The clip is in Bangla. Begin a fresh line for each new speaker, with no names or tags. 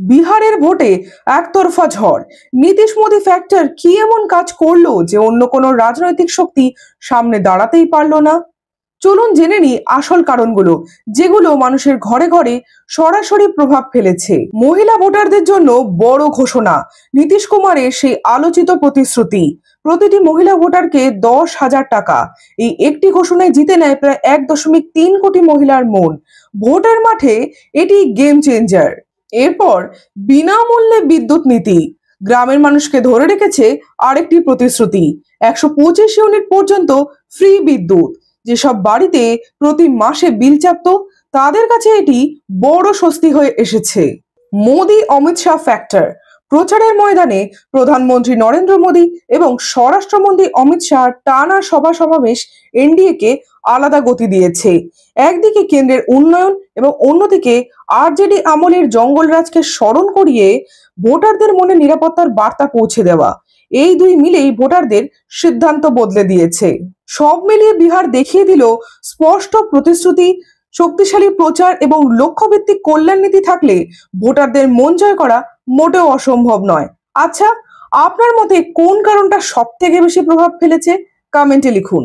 বিহারের ভোটে একতরফা ঝড়। নীতিশ মোদী ফ্যাক্টর কি এমন কাজ করলো যে অন্য কোনো রাজনৈতিক শক্তি সামনে দাঁড়াতেই পারলো না? চলুন জেনে নিই আসল কারণগুলো, যেগুলো মানুষের ঘরে ঘরে সরাসরি প্রভাব ফেলেছে। মহিলা ভোটারদের জন্য বড় ঘোষণা। নীতিশ কুমারের সেই আলোচিত প্রতিশ্রুতি, প্রতিটি মহিলা ভোটারকে 10,000 টাকা। এই একটি ঘোষণায় জিতে নেয় প্রায় 1.3 কোটি মহিলার মন। ভোটের মাঠে এটি গেম চেঞ্জার। এরপর বিনামূল্যে বিদ্যুৎ নীতি, গ্রামের মানুষকে ধরে রেখেছে আরেকটি প্রতিশ্রুতি। 125 ইউনিট পর্যন্ত ফ্রি বিদ্যুৎ। যেসব বাড়িতে প্রতি মাসে বিল চাপতো, তাদের কাছে এটি বড় স্বস্তি হয়ে এসেছে। মোদি অমিত শাহ ফ্যাক্টর। প্রচারের ময়দানে প্রধানমন্ত্রী নরেন্দ্র মোদী এবং স্বরাষ্ট্রমন্ত্রী অমিত শাহ টানা সভা সমাবেশ এনডিএ কে আলাদা গতি দিয়েছে। একদিকে কেন্দ্রের উন্নয়ন এবং অন্যদিকে আরজেডি আমলের জঙ্গলরাজকে স্মরণ করিয়ে ভোটারদের মনে নিরাপত্তার বার্তা পৌঁছে দেওয়া, এই দুই মিলেই ভোটারদের সিদ্ধান্ত বদলে দিয়েছে। সব মিলিয়ে বিহার দেখিয়ে দিল স্পষ্ট প্রতিশ্রুতি, শক্তিশালী প্রচার এবং লক্ষ্যভিত্তিক কল্যাণ নীতি থাকলে ভোটারদের মন জয় করা মোটেও অসম্ভব নয়। আচ্ছা, আপনার মতে কোন কারণটা সব থেকে বেশি প্রভাব ফেলেছে? কমেন্টে লিখুন।